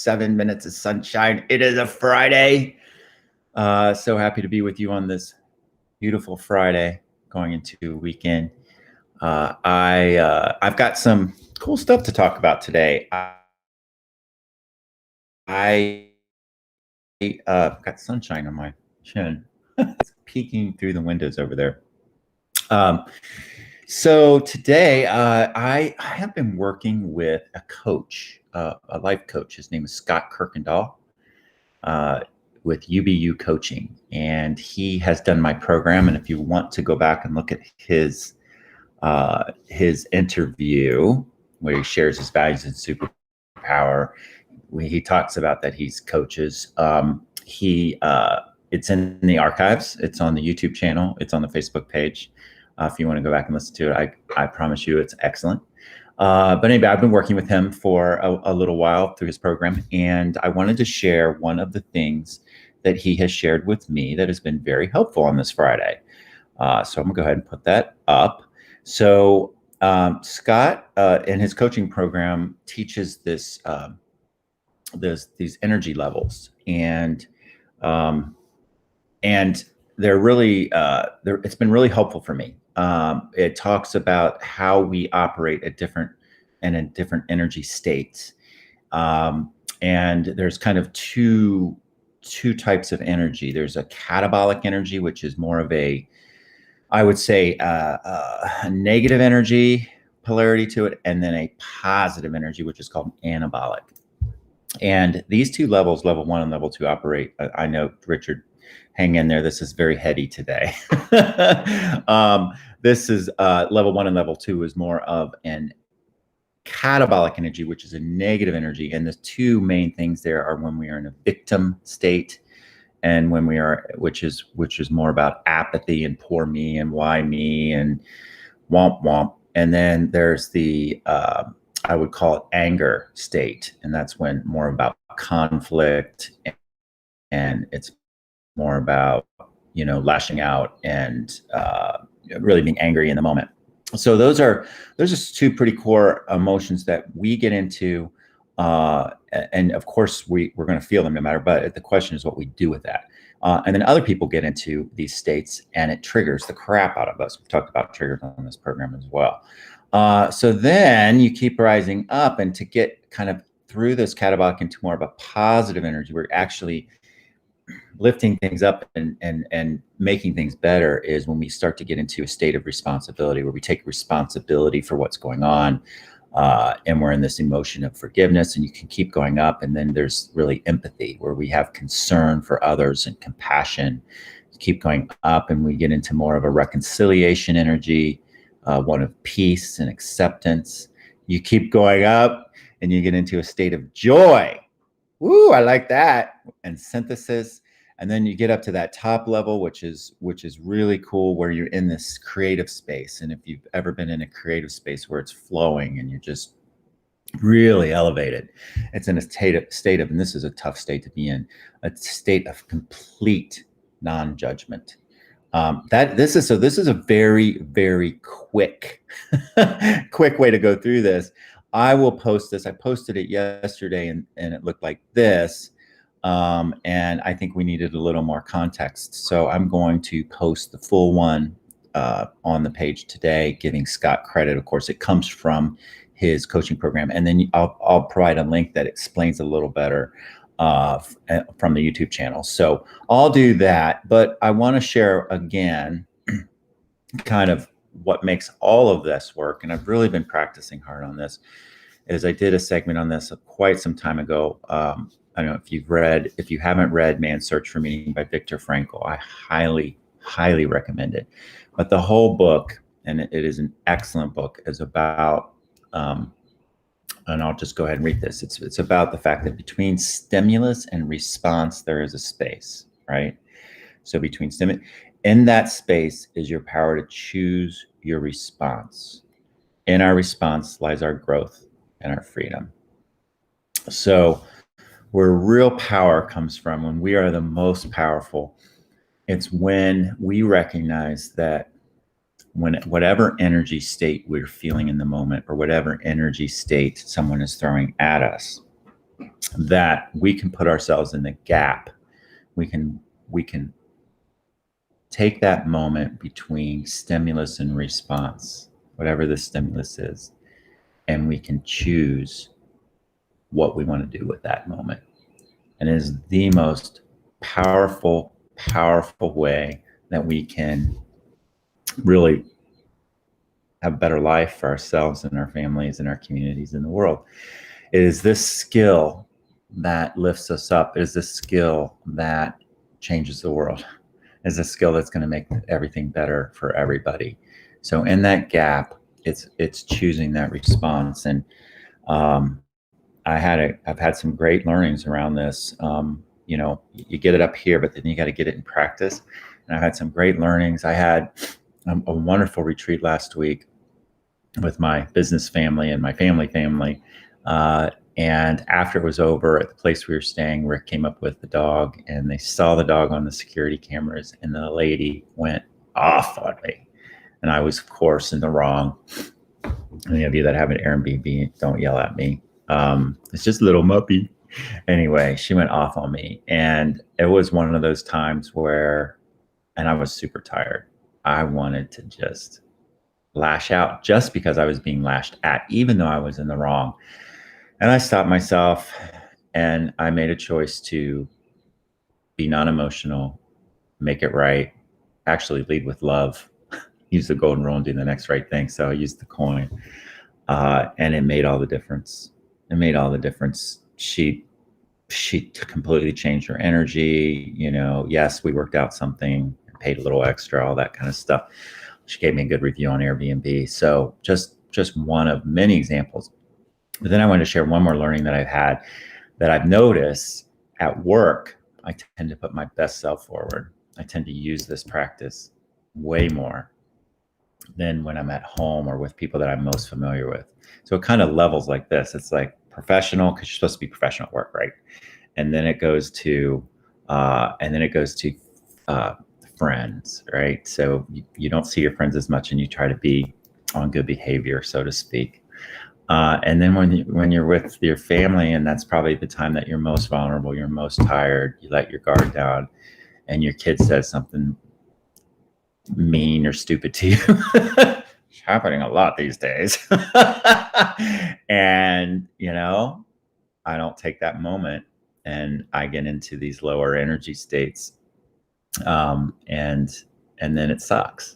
7 minutes of sunshine. It is a Friday. So happy to be with you on this beautiful Friday going into a weekend. I've got some cool stuff to talk about today. I got sunshine on my chin. It's peeking through the windows over there. So today I have been working with a coach, a life coach. His name is Scott Kirkendall with UBU Coaching, and he has done my program. And if you want to go back and look at his interview where he shares his values and superpower, he talks about that he's coaches. It's in the archives. It's on the YouTube channel. It's on the Facebook page. If you want to go back and listen to it, I promise you it's excellent. But anyway, I've been working with him for a little while through his program, and I wanted to share one of the things that he has shared with me that has been very helpful on this Friday. So I'm gonna go ahead and put that up. So Scott in his coaching program teaches these energy levels, and they're really it's been really helpful for me. It talks about how we operate at different energy states, and there's kind of two types of energy. There's a catabolic energy, which is more of I would say a negative energy polarity to it, and then a positive energy, which is called anabolic. And these two levels, level 1 and level 2, operate. I know, Richard, hang in there. This is very heady today. This is level 1 and level 2 is more of an catabolic energy, which is a negative energy. And the two main things there are when we are in a victim state, and when we are, which is more about apathy and poor me and why me and womp womp. And then there's the I would call it anger state, and that's when more about conflict, and it's more about lashing out and really being angry in the moment. So those are just two pretty core emotions that we get into, and of course we're going to feel them no matter. But the question is what we do with that. And then other people get into these states, and it triggers the crap out of us. We've talked about triggers on this program as well. So then you keep rising up, and to get kind of through this catabolic into more of a positive energy, we're actually lifting things up and making things better, is when we start to get into a state of responsibility, where we take responsibility for what's going on, and we're in this emotion of forgiveness, and you can keep going up. And then there's really empathy, where we have concern for others and compassion. Keep going up, and we get into more of a reconciliation energy, one of peace and acceptance. You keep going up, and you get into a state of joy. Woo, I like that. And synthesis. And then you get up to that top level, which is really cool, where you're in this creative space. And if you've ever been in a creative space where it's flowing and you're just really elevated, it's in a state of, and this is a tough state to be in, a state of complete non-judgment. This is a very, very quick way to go through this. I will post this. I posted it yesterday, and it looked like this. And I think we needed a little more context. So I'm going to post the full one on the page today, giving Scott credit. Of course, it comes from his coaching program. And then I'll provide a link that explains a little better from the YouTube channel. So I'll do that. But I want to share again kind of what makes all of this work. And I've really been practicing hard on this. Is I did a segment on this quite some time ago. I don't know if you haven't read Man's Search for Meaning by Viktor Frankl. I highly, highly recommend it. But the whole book, and it is an excellent book, is about, and I'll just go ahead and read this. It's about the fact that between stimulus and response, there is a space, right? So between stimulus, in that space is your power to choose your response. In our response lies our growth and our freedom. So where real power comes from, when we are the most powerful, it's when we recognize that when whatever energy state we're feeling in the moment, or whatever energy state someone is throwing at us, that we can put ourselves in the gap. We can take that moment between stimulus and response, whatever the stimulus is, and we can choose what we want to do with that moment. And it is the most powerful way that we can really have a better life for ourselves and our families and our communities in the world. It is this skill that lifts us up. It is this skill that changes the world. It is a skill that's going to make everything better for everybody. So in that gap, it's choosing that response. And I've had some great learnings around this. You get it up here, but then you got to get it in practice. And I've had some great learnings. I had a wonderful retreat last week with my business family and my family. And after it was over, at the place we were staying, Rick came up with the dog, and they saw the dog on the security cameras, and the lady went off on me. And I was, of course, in the wrong. Any of you that have an Airbnb, don't yell at me. It's just a little muppy. Anyway, she went off on me. And it was one of those times where, and I was super tired. I wanted to just lash out just because I was being lashed at, even though I was in the wrong. And I stopped myself, and I made a choice to be non-emotional, make it right, actually lead with love, use the golden rule and do the next right thing. So I used the coin, and it made all the difference. It made all the difference. She completely changed her energy. Yes, we worked out something, paid a little extra, all that kind of stuff. She gave me a good review on Airbnb. So just one of many examples. But then I wanted to share one more learning that I've had, that I've noticed at work. I tend to put my best self forward. I tend to use this practice way more than when I'm at home or with people that I'm most familiar with. So it kind of levels like this. It's like professional, because you're supposed to be professional at work, right? And then it goes to friends, right? So you don't see your friends as much, and you try to be on good behavior, so to speak. And then when you're with your family, and that's probably the time that you're most vulnerable, you're most tired, you let your guard down, and your kid says something mean or stupid to you. It's happening a lot these days. And, I don't take that moment, and I get into these lower energy states. And then it sucks,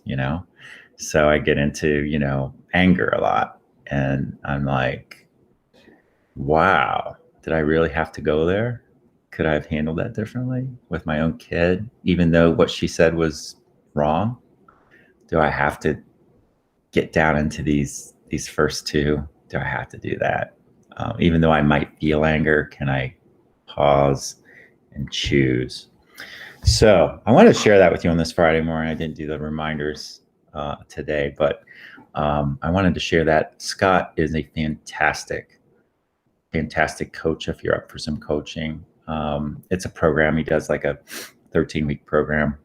So I get into, anger a lot. And I'm like, wow, did I really have to go there? Could I have handled that differently with my own kid, even though what she said was wrong? Do I have to get down into these first two? Do I have to do that? Even though I might feel anger, can I pause and choose? So I wanted to share that with you on this Friday morning. I didn't do the reminders today, but I wanted to share that Scott is a fantastic coach if you're up for some coaching. It's a program. He does like a 13-week program.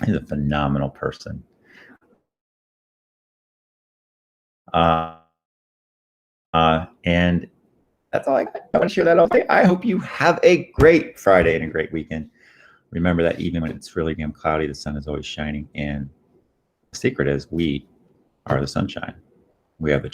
He's a phenomenal person. And that's all I got. I want to share that all day. I hope you have a great Friday and a great weekend. Remember that even when it's really damn cloudy, the sun is always shining. And the secret is we are the sunshine. We have the